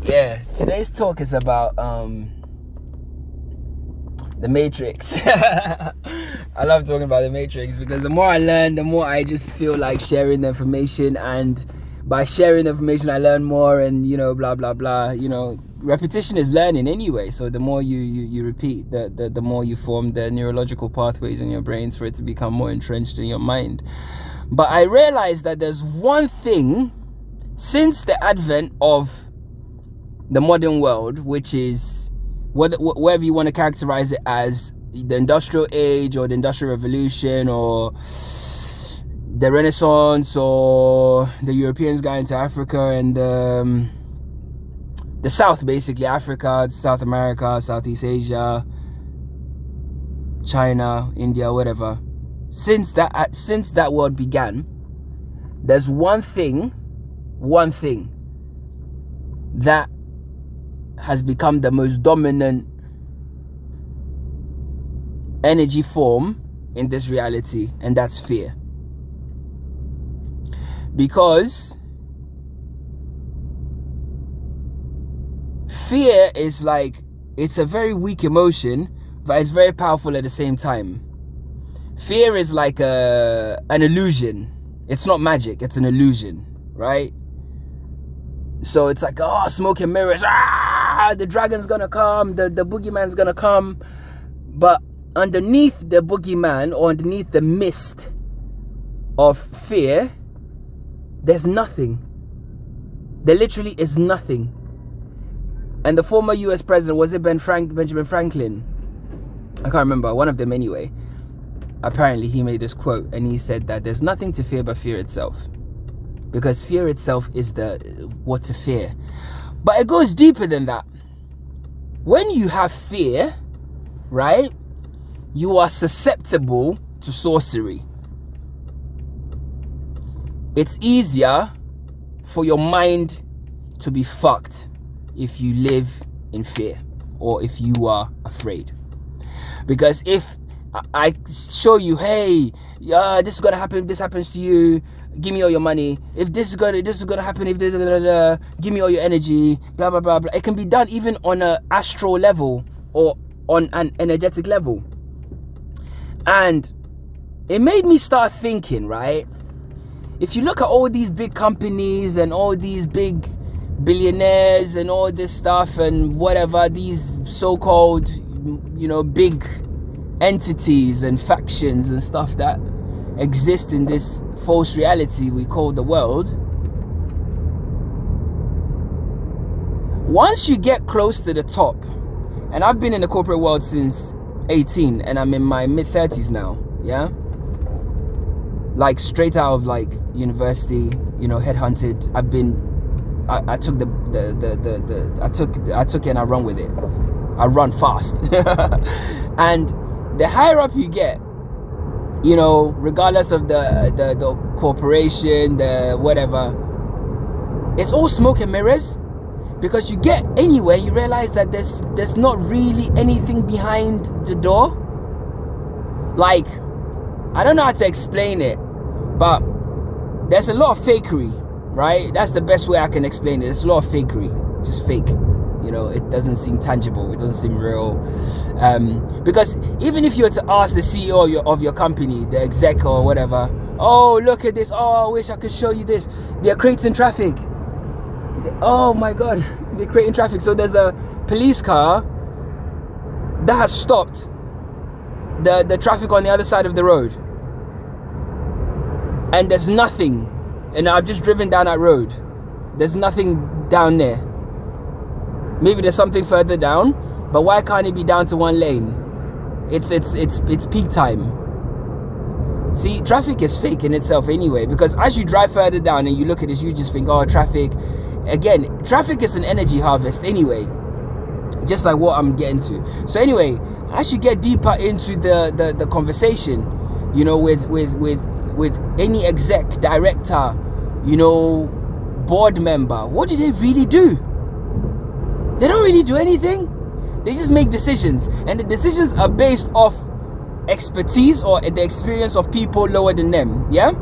Yeah, today's talk is about the Matrix. I love talking about the Matrix because the more I learn, the more I just feel like sharing the information, and by sharing the information I learn more, and blah blah blah. Repetition is learning anyway, so the more you repeat, the more you form the neurological pathways in your brains for it to become more entrenched in your mind. But I realized that there's one thing since the advent of the modern world, which is whatever you want to characterize it as, the industrial age or the industrial revolution or the Renaissance or the Europeans going to Africa and the South, basically Africa, South America, Southeast Asia, China, India, whatever. Since that world began, there's one thing that has become the most dominant energy form in this reality, and that's fear. Because fear is like, it's a very weak emotion, but it's very powerful at the same time. Fear is like an illusion. It's not magic, it's an illusion, right? So it's like, oh, smoke and mirrors, the dragon's gonna come, the boogeyman's gonna come. But underneath the boogeyman, or underneath the mist of fear, there's nothing. There literally is nothing. And the former US president, was it Benjamin Franklin? I can't remember, one of them anyway. Apparently he made this quote, and he said that there's nothing to fear but fear itself. Because fear itself is what to fear. But it goes deeper than that. When you have fear, right, you are susceptible to sorcery. It's easier for your mind to be fucked if you live in fear, or if you are afraid. Because if I show you, hey, this is gonna happen, this happens to you, give me all your money. If this is gonna happen, if give me all your energy, blah blah blah blah. It can be done even on an astral level or on an energetic level. And it made me start thinking, right? If you look at all these big companies and all these big billionaires and all this stuff and whatever, these so-called, big entities and factions and stuff that exist in this false reality we call the world, once you get close to the top, and I've been in the corporate world since 18 and I'm in my mid-30s now, yeah, like straight out of like university, headhunted. I took it and I run with it. I run fast. And the higher up you get, regardless of the corporation, the whatever, it's all smoke and mirrors. Because you get anywhere, you realize that there's not really anything behind the door. Like, I don't know how to explain it, but there's a lot of fakery, right? That's the best way I can explain it. There's a lot of fakery, just fake. It doesn't seem tangible. It doesn't seem real. Because even if you were to ask the CEO of your company, the exec or whatever, oh, look at this. Oh, I wish I could show you this. They're creating traffic. Oh my God, they're creating traffic. So there's a police car that has stopped the traffic on the other side of the road. And there's nothing. And I've just driven down that road. There's nothing down there. Maybe there's something further down, but why can't it be down to one lane? It's peak time. See, traffic is fake in itself anyway, because as you drive further down and you look at this, you just think, oh, traffic. Again, traffic is an energy harvest anyway, just like what I'm getting to. So anyway, as you get deeper into the conversation, with any exec, director, board member, what do they really do? They don't really do anything. They just make decisions, and the decisions are based off expertise or the experience of people lower than them. Yeah.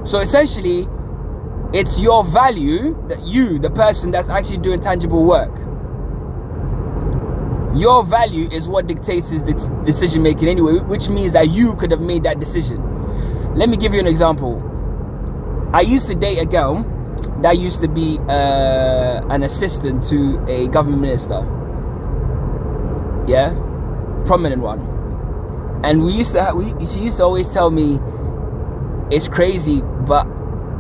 So essentially, It's your value, that you, the person that's actually doing tangible work. Your value is what dictates the decision making anyway, which means that you could have made that decision. Let me give you an example. I used to date a girl that used to be an assistant to a government minister. Yeah, prominent one. And she used to always tell me, it's crazy, but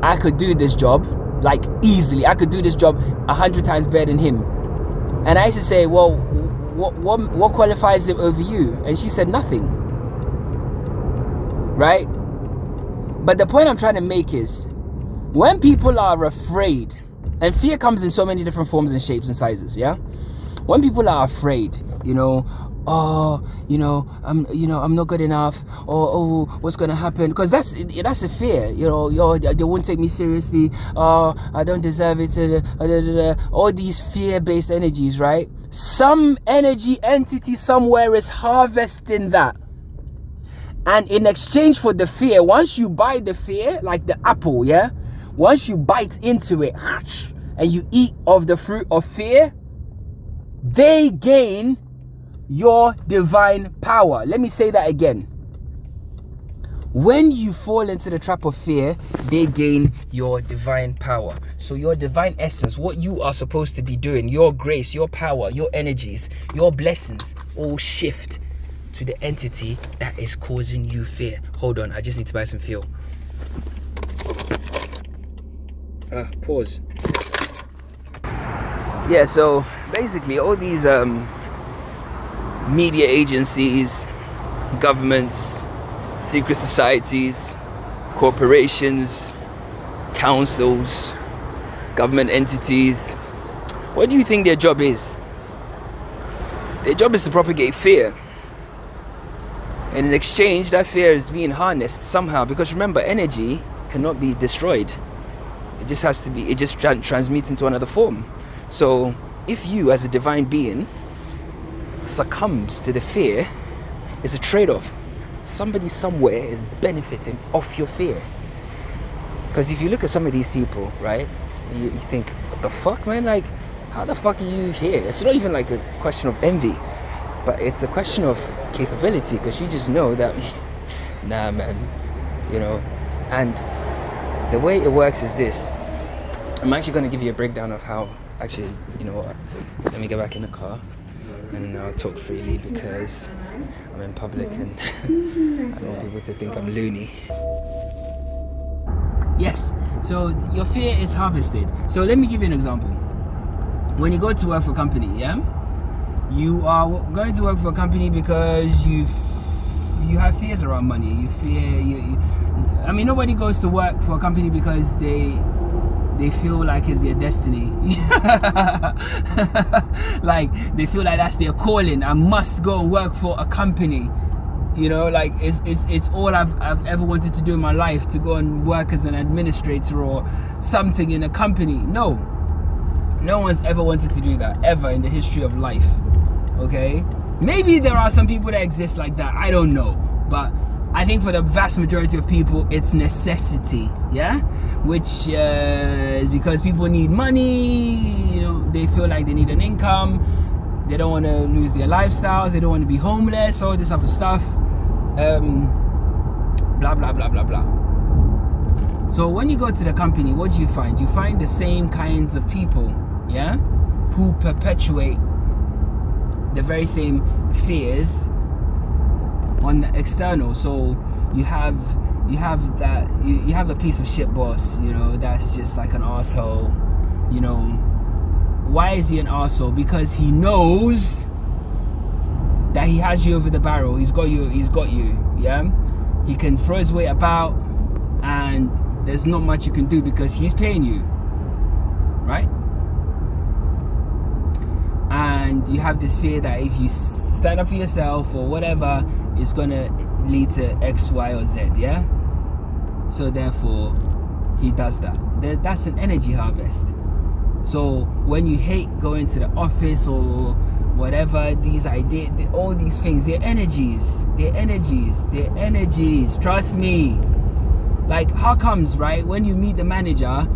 I could do this job, like easily. I could do this job 100 times better than him. And I used to say, well, what qualifies him over you? And she said, nothing. Right? But the point I'm trying to make is, when people are afraid, and fear comes in so many different forms and shapes and sizes, yeah? When people are afraid, I'm not good enough, or what's gonna happen? Because that's a fear, they won't take me seriously, I don't deserve it, all these fear-based energies, right? Some energy entity somewhere is harvesting that. And in exchange for the fear, once you buy the fear, like the apple, yeah? Once you bite into it and you eat of the fruit of fear, they gain your divine power. Let me say that again. When you fall into the trap of fear, they gain your divine power. So your divine essence, what you are supposed to be doing, your grace, your power, your energies, your blessings, all shift to the entity that is causing you fear. Hold on, I just need to buy some fuel. Pause. Yeah, so basically all these media agencies, governments, secret societies, corporations, councils, government entities, what do you think their job is? Their job is to propagate fear. And in exchange, that fear is being harnessed somehow, because remember, energy cannot be destroyed. It just has to be, it just transmutes into another form. So if you as a divine being succumbs to the fear, it's a trade-off. Somebody somewhere is benefiting off your fear. Because if you look at some of these people, right, you think, what the fuck, man? Like, how the fuck are you here? It's not even like a question of envy, but it's a question of capability, because you just know that, nah, man, and the way it works is this. I'm actually going to give you a breakdown of how, actually, you know what, let me get back in the car and I'll talk freely, because I'm in public and I don't want people to think I'm loony. Yes, so your fear is harvested. So let me give you an example. When you go to work for a company, yeah, you are going to work for a company because you have fears around money. You fear, I mean, nobody goes to work for a company because they feel like it's their destiny. Like they feel like that's their calling. I must go and work for a company. Like it's all I've ever wanted to do in my life, to go and work as an administrator or something in a company. No one's ever wanted to do that, ever in the history of life. Okay, maybe there are some people that exist like that, I don't know, but I think for the vast majority of people, it's necessity, yeah? Which is because people need money, they feel like they need an income, they don't want to lose their lifestyles, they don't want to be homeless, all this other stuff, blah, blah, blah, blah, blah. So when you go to the company, what do you find? You find the same kinds of people, yeah? Who perpetuate the very same fears on the external. So you have a piece of shit boss, that's just like an asshole. Why is he an asshole? Because he knows that he has you over the barrel. He's got you, yeah? He can throw his weight about and there's not much you can do because he's paying you, right? And you have this fear that if you stand up for yourself or whatever, it's gonna lead to X, Y, or Z, yeah? So therefore, he does that. That's an energy harvest. So when you hate going to the office or whatever, these ideas, all these things, they're energies. Trust me. Like, how comes, right, when you meet the manager,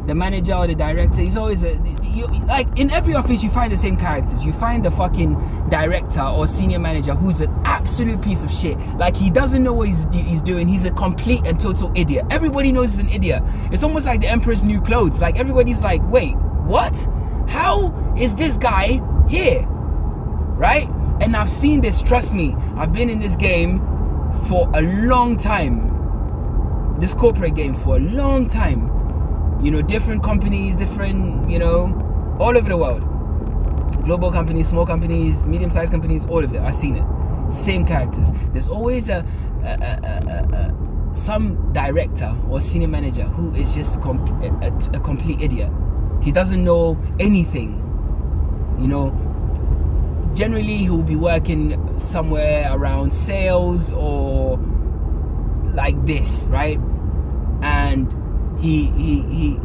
the manager or the director, he's always like in every office you find the same characters. You find the fucking director or senior manager who's an absolute piece of shit. Like, he doesn't know what he's doing. He's a complete and total idiot. Everybody knows he's an idiot. It's almost like the emperor's new clothes. Like, everybody's like, wait, what? How is this guy here? Right? And I've seen this, trust me. I've been in this game for a long time. This corporate game for a long time. You know, different companies, different, you know, all over the world. Global companies, small companies, medium-sized companies, all of it. I've seen it. Same characters. There's always some director or senior manager who is just a complete idiot. He doesn't know anything. You know, generally he'll be working somewhere around sales or like this, right? And he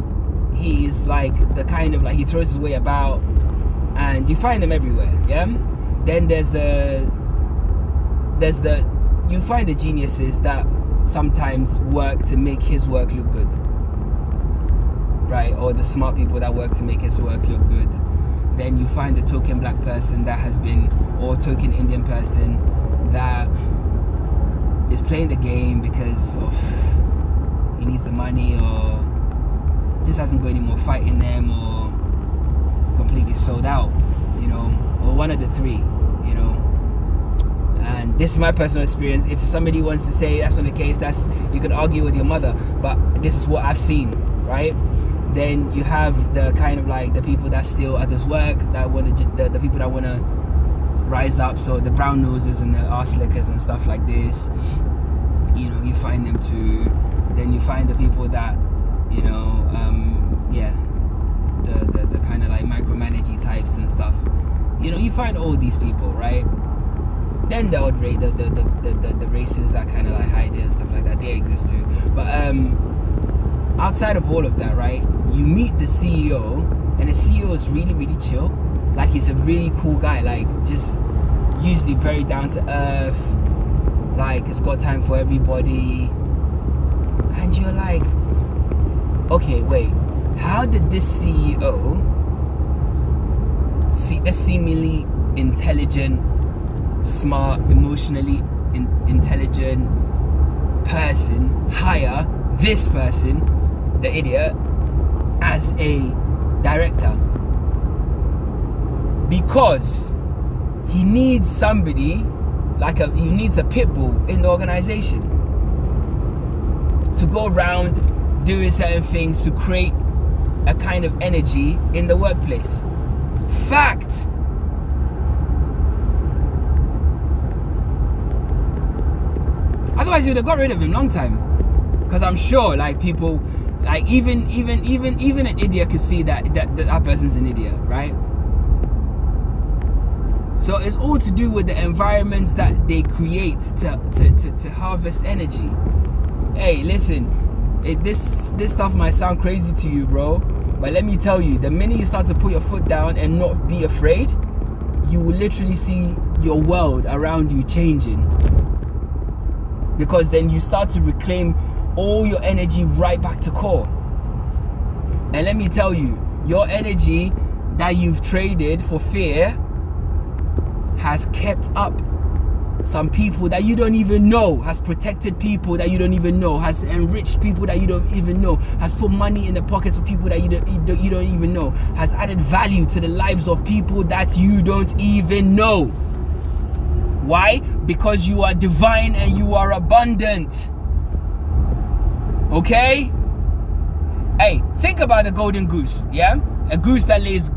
is like the kind of, like, he throws his way about, and you find them everywhere. Yeah. Then there's you find the geniuses that sometimes work to make his work look good, right? Or the smart people that work to make his work look good. Then you find the token black person that has been, or token Indian person that is playing the game because of he needs the money, or just hasn't got any more fight in them, or completely sold out, you know, or one of the three, you know. And this is my personal experience. If somebody wants to say that's not the case, that's, you can argue with your mother, but this is what I've seen, right? Then you have the kind of like the people that steal others' work, that want to, the people that want to rise up, so the brown noses and the arse lickers and stuff like this, you know, you find them too. Then you find the people that, you know, the kind of like micromanaging types and stuff. You know, you find all these people, right? Then the odd rate, the races that kind of like hide it and stuff like that, they exist too. But outside of all of that, right, you meet the CEO, and the CEO is really, really chill. Like, he's a really cool guy, like, just usually very down to earth, like, he's got time for everybody. And you're like, okay, wait, how did this CEO, a seemingly intelligent, smart, emotionally intelligent person, hire this person, the idiot, as a director? Because he needs somebody, like he needs a pit bull in the organization to go around doing certain things to create a kind of energy in the workplace. Fact. Otherwise, you'd have got rid of him long time. Because I'm sure, like, people, like, even an idiot could see that person's an idiot, right? So it's all to do with the environments that they create to harvest energy. Hey, listen, this stuff might sound crazy to you, bro, but let me tell you, the minute you start to put your foot down and not be afraid, you will literally see your world around you changing. Because then you start to reclaim all your energy right back to core. And let me tell you, your energy that you've traded for fear has kept up some people that you don't even know, has protected people that you don't even know, has enriched people that you don't even know, has put money in the pockets of people that you don't even know, has added value to the lives of people that you don't even know. Why? Because you are divine and you are abundant. Okay? Hey, think about the golden goose, yeah? A goose that lays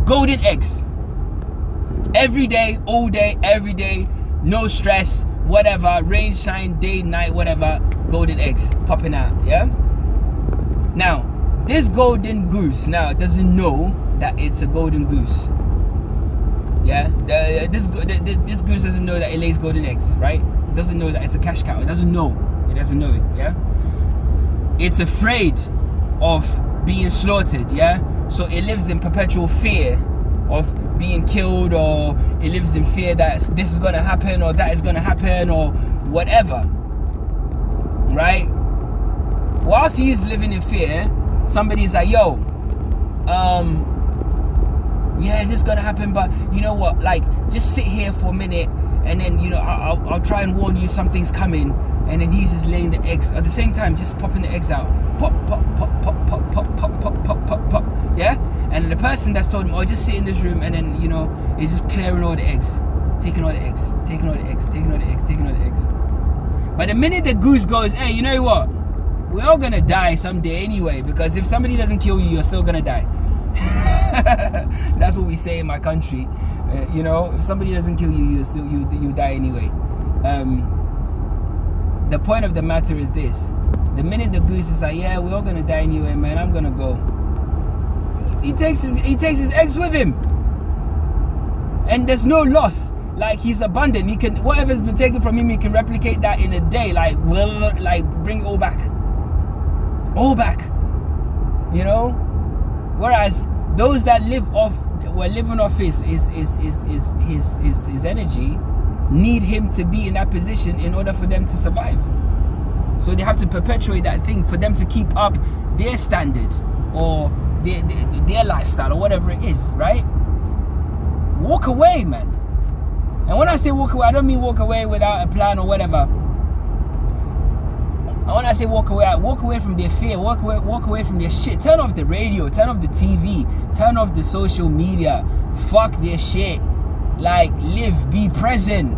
golden eggs. Every day, all day, every day, no stress, whatever, rain, shine, day, night, whatever, golden eggs popping out, yeah? Now, this golden goose now doesn't know that it's a golden goose. Yeah? This goose doesn't know that it lays golden eggs, right? It doesn't know that it's a cash cow. It doesn't know. It doesn't know it, yeah? It's afraid of being slaughtered, yeah? So it lives in perpetual fear of being killed, or it lives in fear that this is gonna happen or that is gonna happen or whatever, right? Whilst he is living in fear, somebody's like, yo, yeah, this is gonna happen, but you know what, like, just sit here for a minute, and then, you know, I'll try and warn you something's coming, and then he's just laying the eggs at the same time, just popping the eggs out, pop, pop, pop, pop, pop, pop, pop, pop, pop, pop, pop, yeah. And the person that's told him, oh, just sit in this room, and then, you know, is just clearing all the eggs, taking all the eggs, taking all the eggs, taking all the eggs, taking all the eggs. But the minute the goose goes, hey, you know what, we're all gonna die someday anyway, because if somebody doesn't kill you, you're still gonna die. That's what we say in my country. You know, if somebody doesn't kill you, you die anyway. The point of the matter is this: the minute the goose is like, yeah, we're all gonna die anyway, man, I'm gonna go, he takes his eggs with him, and there's no loss. Like, he's abundant. He can, whatever's been taken from him, he can replicate that in a day. Like bring it all back, you know. Whereas those that were living off his energy, need him to be in that position in order for them to survive. So they have to perpetuate that thing for them to keep up their standard or their lifestyle or whatever it is, right? Walk away, man. And when I say walk away, I don't mean walk away without a plan or whatever. And when I say walk away from their fear, walk away from their shit. Turn off the radio, turn off the TV, turn off the social media. Fuck their shit. Like, live, be present.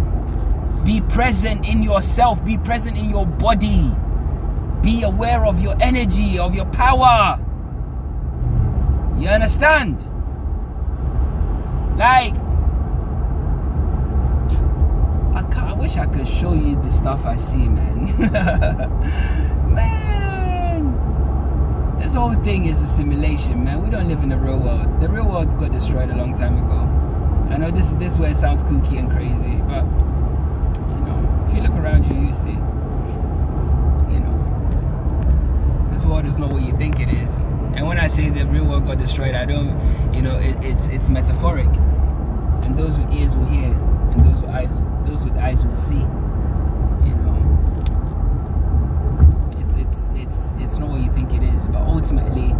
Be present in yourself, be present in your body. Be aware of your energy, of your power. You understand? Like, I wish I could show you the stuff I see, man. Man, this whole thing is a simulation, man. We don't live in the real world. The real world got destroyed a long time ago. I know this is where it sounds kooky and crazy, but you know, if you look around you, you see, you know, this world is not what you think it is. And when I say the real world got destroyed, I don't, you know, it's metaphoric. And those with ears will hear, and those with eyes will see. You know, it's not what you think it is, but ultimately,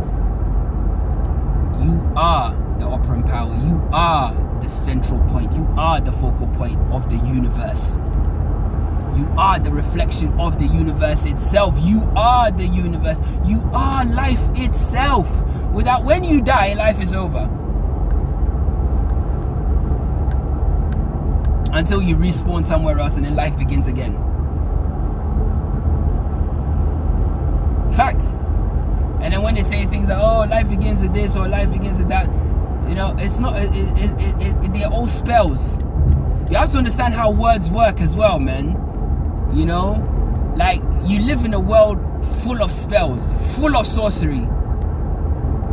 you are the operant power. You are the central point. You are the focal point of the universe. You are the reflection of the universe itself. You are the universe. You are life itself. When you die, life is over. Until you respawn somewhere else and then life begins again. Fact. And then when they say things like, oh, life begins at this or life begins at that, you know, it's not, they're all spells. You have to understand how words work as well, man. You know, like, you live in a world full of spells, full of sorcery.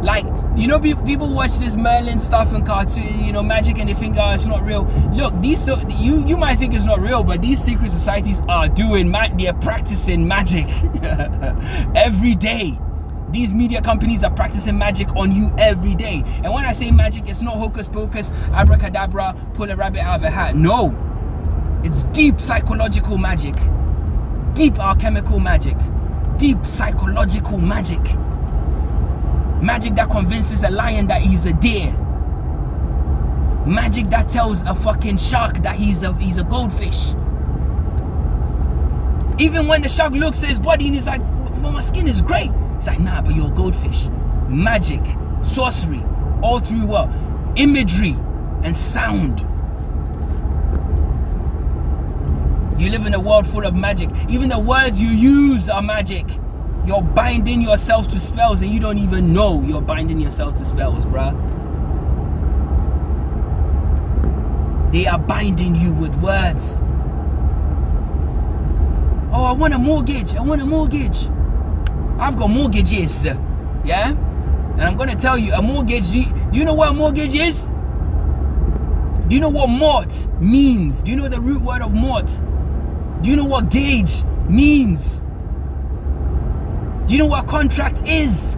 Like, you know, people watch this Merlin stuff and cartoon, you know, magic, and they think, oh, it's not real. Look, you might think it's not real, but these secret societies are they're practicing magic every day. These media companies are practicing magic on you every day. And when I say magic, it's not hocus pocus, abracadabra, pull a rabbit out of a hat. No, it's deep psychological magic, deep alchemical magic, deep psychological magic. Magic that convinces a lion that he's a deer. Magic that tells a fucking shark that he's a goldfish. Even when the shark looks at his body and he's like, my skin is great. He's like, nah, but you're a goldfish. Magic, sorcery, all through what? Imagery and sound. You live in a world full of magic. Even the words you use are magic. You're binding yourself to spells and you don't even know you're binding yourself to spells, bruh. They are binding you with words. Oh, I want a mortgage. I want a mortgage. I've got mortgages, yeah? And I'm going to tell you, a mortgage, do you know what a mortgage is? Do you know what mort means? Do you know the root word of mort? Do you know what gauge means? Do you know what a contract is?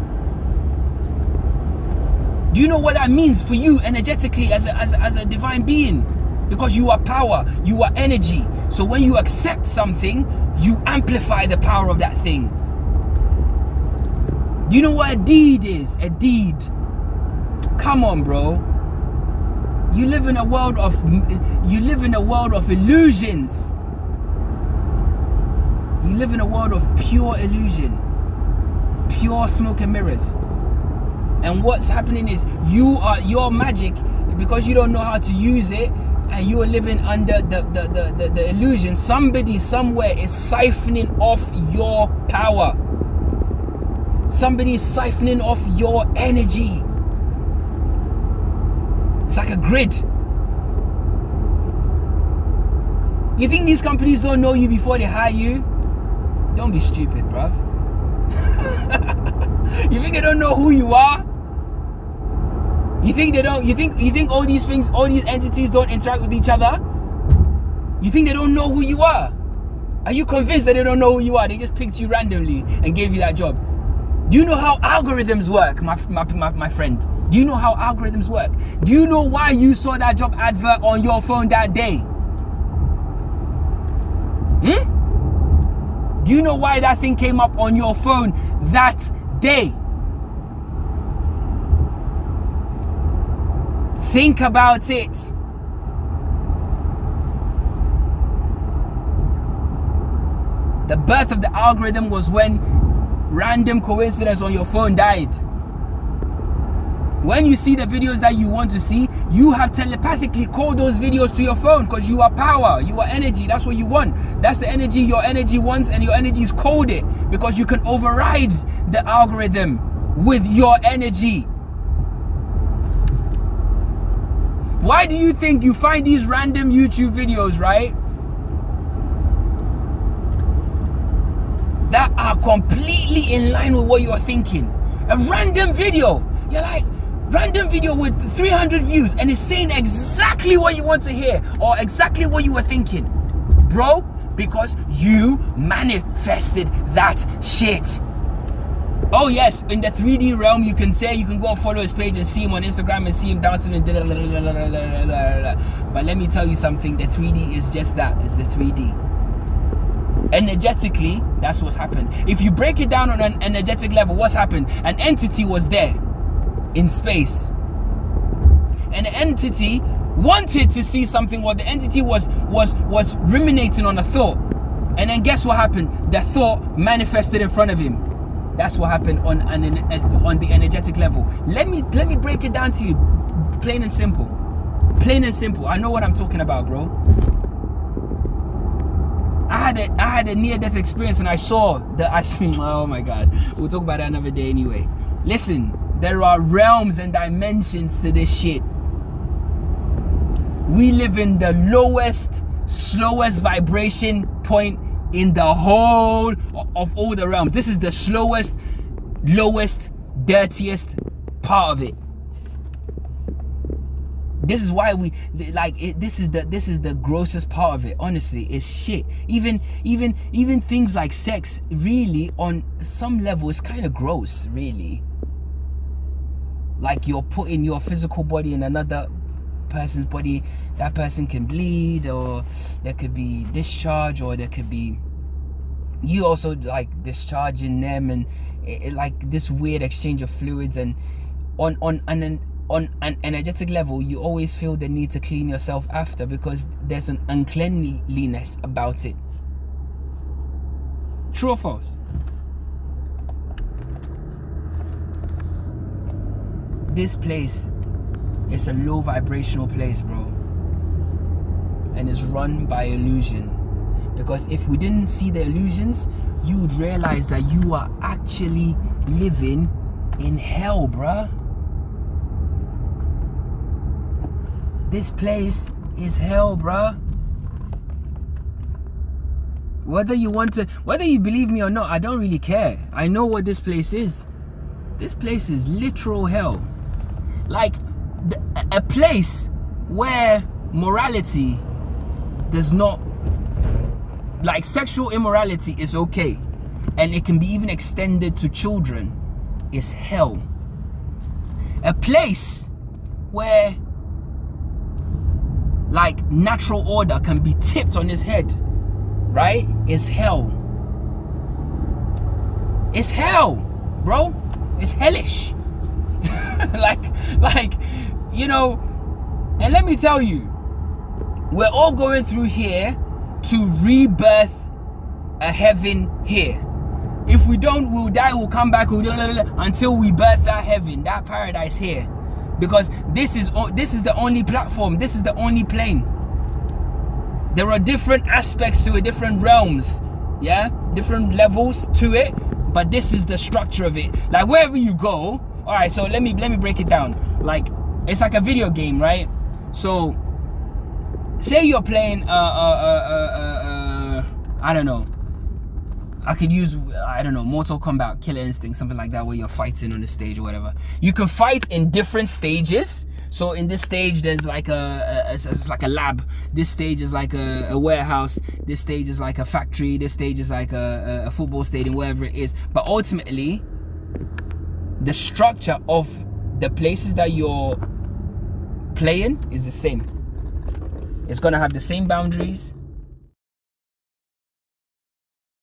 Do you know what that means for you energetically as a divine being? Because you are power, you are energy. So when you accept something, you amplify the power of that thing. Do you know what a deed is? A deed. Come on, bro. You live in a world of illusions. You live in a world of pure illusion, pure smoke and mirrors. And what's happening is your magic, because you don't know how to use it, and you are living under the illusion. Somebody somewhere is siphoning off your power. Somebody is siphoning off your energy. It's like a grid. You think these companies don't know you before they hire you? Don't be stupid, bruv. You think they don't know who you are? You think they don't? You think all these things, all these entities don't interact with each other? You think they don't know who you are? Are you convinced that they don't know who you are? They just picked you randomly and gave you that job. Do you know how algorithms work, my friend? Do you know how algorithms work? Do you know why you saw that job advert on your phone that day? Do you know why that thing came up on your phone that day? Think about it. The birth of the algorithm was when random coincidence on your phone died. When you see the videos that you want to see, you have telepathically called those videos to your phone because you are power, you are energy. That's what you want. That's the energy your energy wants, and your energy is coded because you can override the algorithm with your energy. Why do you think you find these random YouTube videos, right, that are completely in line with what you're thinking? A random video. You're like, random video with 300 views, and it's saying exactly what you want to hear or exactly what you were thinking. Bro, because you manifested that shit. Oh yes, in the 3D realm, you can go and follow his page and see him on Instagram and see him dancing and but let me tell you something, the 3D is just that, it's the 3D. Energetically, that's what's happened. If you break it down on an energetic level, what's happened? An entity was there in space, and the entity wanted to see something, or the entity was ruminating on a thought, and then guess what happened? The thought manifested in front of him. That's what happened on the energetic level. Let me break it down to you, plain and simple. Plain and simple. I know what I'm talking about, bro. I had a near-death experience, and I saw oh my God, we'll talk about that another day anyway. Listen, there are realms and dimensions to this shit. We live in the lowest, slowest vibration point in the whole of all the realms. This is the slowest, lowest, dirtiest part of it. This is why we like it. This is the grossest part of it. Honestly, it's shit. Even things like sex, really, on some level, it's kind of gross, really. Like, you're putting your physical body in another person's body. That person can bleed, or there could be discharge, or there could be you also like discharging them, and like this weird exchange of fluids. And on an energetic level, you always feel the need to clean yourself after, because there's an uncleanliness about it. True or false? This place is a low vibrational place, bro, and it's run by illusion. Because if we didn't see the illusions, you would realize that you are actually living in hell, bruh. This place is hell, bruh. Whether you believe me or not, I don't really care. I know what this place is. This place is literal hell. Like a place where morality does not, like, sexual immorality is okay, and it can be even extended to children, is hell. A place where, like, natural order can be tipped on his head, right, is hell. It's hell, bro. It's hellish. like, you know, and let me tell you, we're all going through here to rebirth a heaven here. If we don't, we'll die, we'll come back, until we birth that heaven, that paradise here. Because this is the only platform, this is the only plane. There are different aspects to it, different realms, yeah, different levels to it, but this is the structure of it. Like wherever you go, all right, so let me break it down. Like it's like a video game, right? So say you're playing I don't know, I could use, I don't know, Mortal Kombat, Killer Instinct, something like that, where you're fighting on the stage or whatever. You can fight in different stages. So in this stage, there's like it's like a lab. This stage is like a warehouse. This stage is like a factory. This stage is like a football stadium, wherever it is. But ultimately, the structure of the places that you're playing is the same. It's gonna have the same boundaries,